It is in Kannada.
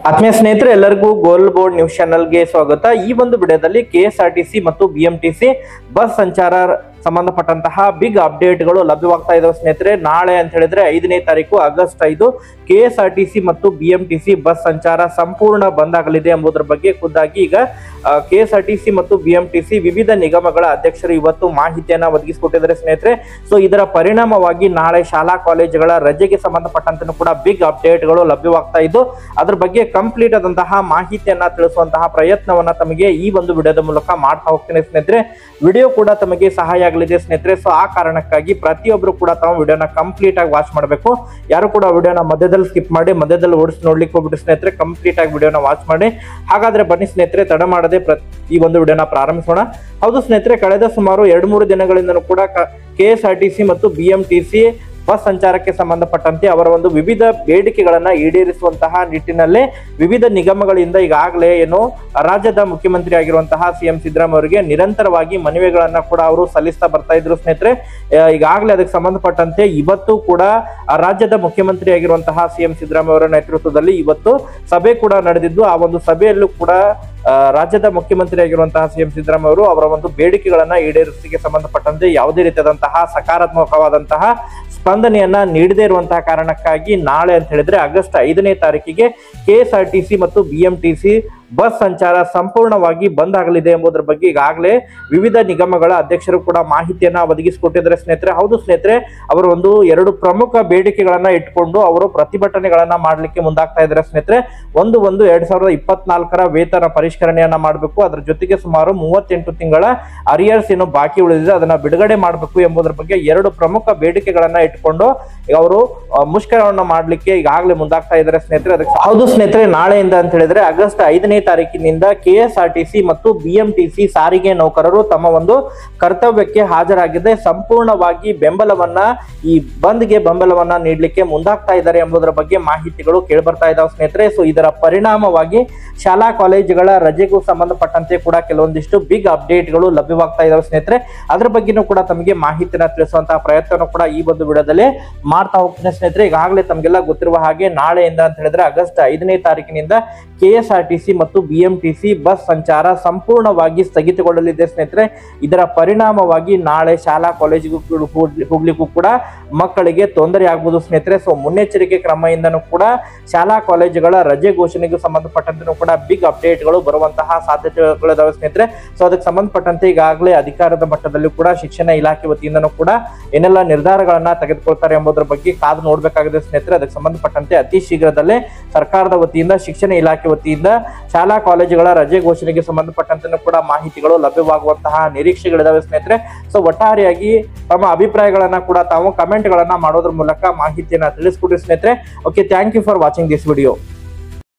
ಆತ್ಮೀಯ ಸ್ನೇಹಿತರೆ, ಎಲ್ಲರಿಗೂ ಗೋಲ್ ಬೋರ್ಡ್ ನ್ಯೂಸ್ ಚಾನೆಲ್ಗೆ ಸ್ವಾಗತ. ಈ ಒಂದು ವಿಡಿಯೋದಲ್ಲಿ ಕೆಎಸ್ಆರ್ಟಿಸಿ ಮತ್ತು ಬಿಎಂಟಿಸಿ ಬಸ್ ಸಂಚಾರ ಸಂಬಂಧಪಟ್ಟಂತಹ ಬಿಗ್ ಅಪ್ಡೇಟ್ಗಳು ಲಭ್ಯವಾಗ್ತಾ ಇದಾವೆ ಸ್ನೇಹಿತರೆ. ನಾಳೆ ಅಂತ ಹೇಳಿದ್ರೆ 5ನೇ ತಾರೀಕು ಆಗಸ್ಟ್ 5 ಕೆಎಸ್ಆರ್ಟಿಸಿ ಮತ್ತು ಬಿಎಂಟಿಸಿ ಬಸ್ ಸಂಚಾರ ಸಂಪೂರ್ಣ ಬಂದ್ ಆಗಲಿದೆ ಎಂಬುದರ ಬಗ್ಗೆ ಖುದ್ದಾಗಿ ಈಗ ಕೆಎಸ್ಆರ್ಟಿಸಿ ಮತ್ತು ಬಿಎಂಟಿಸಿ ವಿವಿಧ ನಿಗಮಗಳ ಅಧ್ಯಕ್ಷರು ಇವತ್ತು ಮಾಹಿತಿಯನ್ನ ಒದಗಿಸಿಕೊಟ್ಟಿದ್ದಾರೆ ಸ್ನೇಹಿತರೆ. ಸೊ ಇದರ ಪರಿಣಾಮವಾಗಿ ನಾಳೆ ಶಾಲಾ ಕಾಲೇಜುಗಳ ರಜೆಗೆ ಸಂಬಂಧಪಟ್ಟಂತೆ ಕೂಡ ಬಿಗ್ ಅಪ್ಡೇಟ್ಗಳು ಲಭ್ಯವಾಗ್ತಾ ಇದ್ದು ಅದ್ರ ಬಗ್ಗೆ ಕಂಪ್ಲೀಟ್ ಆದಂತಹ ಮಾಹಿತಿಯನ್ನ ತಿಳಿಸುವಂತಹ ಪ್ರಯತ್ನವನ್ನ ತಮಗೆ ಈ ಒಂದು ವಿಡಿಯೋದ ಮೂಲಕ ಮಾಡ್ತಾ ಹೋಗ್ತೇನೆ ಸ್ನೇಹಿತರೆ. ವಿಡಿಯೋ ಕೂಡ ತಮಗೆ ಸಹಾಯ ಆಗಲಿದೆ ಸ್ನೇಹಿತರೆ. ಸೊ ಆ ಕಾರಣಕ್ಕಾಗಿ ಪ್ರತಿಯೊಬ್ಬರು ಕೂಡ ತಾವು ವಿಡಿಯೋನ ಕಂಪ್ಲೀಟ್ ಆಗಿ ವಾಚ್ ಮಾಡಬೇಕು. ಯಾರು ಕೂಡ ವಿಡಿಯೋನ ಮಧ್ಯದಲ್ಲಿ ಸ್ಕಿಪ್ ಮಾಡಿ ಮಧ್ಯದಲ್ಲಿ ಓಡಿಸಿ ನೋಡ್ಲಿಕ್ಕೆ ಹೋಗ್ಬಿಟ್ಟು ಸ್ನೇಹಿತರೆ ಕಂಪ್ಲೀಟ್ ಆಗಿ ವಿಡಿಯೋನ ವಾಚ್ ಮಾಡಿ. ಹಾಗಾದ್ರೆ ಬನ್ನಿ ಸ್ನೇಹಿತರೆ, ತಡ ಮಾಡದೆ ಈ ಒಂದು ವಿಡಿಯೋನ ಪ್ರಾರಂಭಿಸೋಣ. ಹೌದು ಸ್ನೇಹಿತರೆ, ಕಳೆದ ಸುಮಾರು 2-3 ದಿನಗಳಿಂದಲೂ ಕೂಡ ಕೆಎಸ್ಆರ್ಟಿಸಿ ಮತ್ತು ಬಿಎಂಟಿಸಿ ಬಸ್ ಸಂಚಾರಕ್ಕೆ ಸಂಬಂಧಪಟ್ಟಂತೆ ಅವರ ಒಂದು ವಿವಿಧ ಬೇಡಿಕೆಗಳನ್ನ ಈಡೇರಿಸುವಂತಹ ನಿಟ್ಟಿನಲ್ಲಿ ವಿವಿಧ ನಿಗಮಗಳಿಂದ ಈಗಾಗಲೇ ಏನು ರಾಜ್ಯದ ಮುಖ್ಯಮಂತ್ರಿ ಆಗಿರುವಂತಹ ಸಿಎಂ ಸಿದ್ದರಾಮಯ್ಯ ಅವರಿಗೆ ನಿರಂತರವಾಗಿ ಮನವಿಗಳನ್ನ ಕೂಡ ಅವರು ಸಲ್ಲಿಸ್ತಾ ಬರ್ತಾ ಇದ್ರು ಸ್ನೇಹಿತರೆ. ಈಗಾಗಲೇ ಅದಕ್ಕೆ ಸಂಬಂಧಪಟ್ಟಂತೆ ಇವತ್ತು ಕೂಡ ರಾಜ್ಯದ ಮುಖ್ಯಮಂತ್ರಿ ಆಗಿರುವಂತಹ ಸಿಎಂ ಸಿದ್ದರಾಮಯ್ಯ ಅವರ ನೇತೃತ್ವದಲ್ಲಿ ಇವತ್ತು ಸಭೆ ಕೂಡ ನಡೆದಿದ್ದು, ಆ ಒಂದು ಸಭೆಯಲ್ಲೂ ಕೂಡ ರಾಜ್ಯದ ಮುಖ್ಯಮಂತ್ರಿ ಆಗಿರುವಂತಹ ಸಿಎಂ ಸಿದ್ದರಾಮಯ್ಯ ಅವರು ಅವರ ಒಂದು ಬೇಡಿಕೆಗಳನ್ನ ಈಡೇರಿಸಿಗೆ ಸಂಬಂಧಪಟ್ಟಂತೆ ಯಾವುದೇ ರೀತಿಯಾದಂತಹ ಸಕಾರಾತ್ಮಕವಾದಂತಹ ಸ್ಪಂದನೆಯನ್ನ ನೀಡದೇ ಇರುವಂತಹ ಕಾರಣಕ್ಕಾಗಿ ನಾಳೆ ಅಂತ ಹೇಳಿದ್ರೆ ಆಗಸ್ಟ್ 5ನೇ ತಾರೀಕಿಗೆ ಕೆಎಸ್ಆರ್ಟಿಸಿ ಮತ್ತು ಬಿಎಂಟಿಸಿ ಬಸ್ ಸಂಚಾರ ಸಂಪೂರ್ಣವಾಗಿ ಬಂದ್ ಆಗಲಿದೆ ಎಂಬುದರ ಬಗ್ಗೆ ಈಗಾಗಲೇ ವಿವಿಧ ನಿಗಮಗಳ ಅಧ್ಯಕ್ಷರು ಕೂಡ ಮಾಹಿತಿಯನ್ನ ಒದಗಿಸಿಕೊಟ್ಟಿದ್ದಾರೆ ಸ್ನೇಹಿತರೆ. ಹೌದು ಸ್ನೇಹಿತರೆ, ಅವರು ಒಂದು 2 ಪ್ರಮುಖ ಬೇಡಿಕೆಗಳನ್ನ ಇಟ್ಕೊಂಡು ಅವರು ಪ್ರತಿಭಟನೆಗಳನ್ನ ಮಾಡ್ಲಿಕ್ಕೆ ಮುಂದಾಗ್ತಾ ಇದ್ದಾರೆ ಸ್ನೇಹಿತರೆ. ಒಂದು 2024ರ ವೇತನ ಪರಿಷ್ಕರಣೆಯನ್ನ ಮಾಡಬೇಕು, ಅದರ ಜೊತೆಗೆ ಸುಮಾರು 38 ತಿಂಗಳ ಅರಿಯರ್ಸ್ ಏನು ಬಾಕಿ ಉಳಿದಿದೆ ಅದನ್ನ ಬಿಡುಗಡೆ ಮಾಡಬೇಕು ಎಂಬುದರ ಬಗ್ಗೆ 2 ಪ್ರಮುಖ ಬೇಡಿಕೆಗಳನ್ನ ಇಟ್ಕೊಂಡು ಅವರು ಮುಷ್ಕರವನ್ನ ಮಾಡ್ಲಿಕ್ಕೆ ಈಗಾಗಲೇ ಮುಂದಾಗ್ತಾ ಇದ್ದಾರೆ ಸ್ನೇಹಿತರೆ. ಅದಕ್ಕೆ ಹೌದು ಸ್ನೇಹಿತರೆ, ನಾಳೆಯಿಂದ ಅಂತ ಹೇಳಿದ್ರೆ ಆಗಸ್ಟ್ 5ನೇ ತಾರೀಕಿನಿಂದ ಕೆಎಸ್ಆರ್ಟಿಸಿ ಮತ್ತು ಬಿಎಂಟಿಸಿ ಸಾರಿಗೆ ನೌಕರರು ತಮ್ಮ ಒಂದು ಕರ್ತವ್ಯಕ್ಕೆ ಹಾಜರಾಗಿದೆ ಸಂಪೂರ್ಣವಾಗಿ ಬೆಂಬಲವನ್ನ ಈ ಬಂದ್ಗೆ ಬೆಂಬಲವನ್ನ ನೀಡಲಿಕ್ಕೆ ಮುಂದಾಗ್ತಾ ಇದ್ದಾರೆ ಎಂಬುದರ ಬಗ್ಗೆ ಮಾಹಿತಿಗಳು ಕೇಳಿ ಬರ್ತಾ ಇದಾವೆ ಸ್ನೇಹಿತರೆ. ಸೊ ಇದರ ಪರಿಣಾಮವಾಗಿ ಶಾಲಾ ಕಾಲೇಜುಗಳ ರಜೆಗೂ ಸಂಬಂಧಪಟ್ಟಂತೆ ಕೂಡ ಕೆಲವೊಂದಿಷ್ಟು ಬಿಗ್ ಅಪ್ಡೇಟ್ಗಳು ಲಭ್ಯವಾಗ್ತಾ ಇದಾವೆ ಸ್ನೇಹಿತರೆ. ಅದ್ರ ಬಗ್ಗೆನೂ ಕೂಡ ತಮಗೆ ಮಾಹಿತಿನ ತಿಳಿಸುವಂತಹ ಪ್ರಯತ್ನ ಕೂಡ ಈ ಒಂದು ವಿಡಿಯೋದಲ್ಲಿ ಮಾಡ್ತಾ ಹೋಗ್ತೀನಿ ಸ್ನೇಹಿತರೆ. ಈಗಾಗಲೇ ತಮಗೆಲ್ಲ ಗೊತ್ತಿರುವ ಹಾಗೆ ನಾಳೆಯಿಂದ ಅಂತ ಹೇಳಿದ್ರೆ ಆಗಸ್ಟ್ 5ನೇ ತಾರೀಕಿನಿಂದ ಕೆಎಸ್ಆರ್ಟಿಸಿ ಮತ್ತು ಬಿಎಂಟಿಸಿ ಬಸ್ ಸಂಚಾರ ಸಂಪೂರ್ಣವಾಗಿ ಸ್ಥಗಿತಗೊಳ್ಳಲಿದೆ ಸ್ನೇಹಿತರೆ. ಇದರ ಪರಿಣಾಮವಾಗಿ ನಾಳೆ ಶಾಲಾ ಕಾಲೇಜಿಗೂ ಹೋಗ್ಲಿಕ್ಕೂ ಕೂಡ ಮಕ್ಕಳಿಗೆ ತೊಂದರೆ ಆಗ್ಬೋದು ಸ್ನೇಹಿತರೆ. ಸೊ ಮುನ್ನೆಚ್ಚರಿಕೆ ಕ್ರಮದಿಂದನೂ ಕೂಡ ಶಾಲಾ ಕಾಲೇಜುಗಳ ರಜೆ ಘೋಷಣೆಗೂ ಸಂಬಂಧಪಟ್ಟಂತೆ ಕೂಡ ಬಿಗ್ ಅಪ್ಡೇಟ್ಗಳು ಬರುವಂತಹ ಸಾಧ್ಯತೆಗಳಿದಾವೆ ಸ್ನೇಹಿತರೆ. ಸೊ ಅದಕ್ಕೆ ಸಂಬಂಧಪಟ್ಟಂತೆ ಈಗಾಗಲೇ ಅಧಿಕಾರದ ಮಟ್ಟದಲ್ಲಿ ಕೂಡ ಶಿಕ್ಷಣ ಇಲಾಖೆ ವತಿಯಿಂದನೂ ಕೂಡ ಏನೆಲ್ಲ ನಿರ್ಧಾರಗಳನ್ನ ತೆಗೆದುಕೊಳ್ತಾರೆ ಎಂಬುದರ ಬಗ್ಗೆ ಕಾದು ನೋಡ್ಬೇಕಾಗಿದೆ ಸ್ನೇಹಿತರೆ. ಅದಕ್ಕೆ ಸಂಬಂಧಪಟ್ಟಂತೆ ಅತಿ ಶೀಘ್ರದಲ್ಲೇ ಸರ್ಕಾರದ ವತಿಯಿಂದ ಶಿಕ್ಷಣ ಇಲಾಖೆ ವತಿಯಿಂದ ಶಾಲಾ ಕಾಲೇಜುಗಳ ರಜೆ ಘೋಷಣೆಗೆ ಸಂಬಂಧಪಟ್ಟಂತೆ ಕೂಡ ಮಾಹಿತಿಗಳು ಲಭ್ಯವಾಗುವಂತಹ ನಿರೀಕ್ಷೆಗಳಿದಾವೆ ಸ್ನೇಹಿತರೆ. ಸೊ ಒಟ್ಟಾರೆಯಾಗಿ ತಮ್ಮ ಅಭಿಪ್ರಾಯಗಳನ್ನ ಕೂಡ ತಾವು ಕಮೆಂಟ್ ಗಳನ್ನ ಮಾಡೋದ್ರ ಮೂಲಕ ಮಾಹಿತಿಯನ್ನ ತಿಳಿಸ್ಕೊಡಿ ಸ್ನೇಹಿತರೆ. Okay, thank you for watching this video.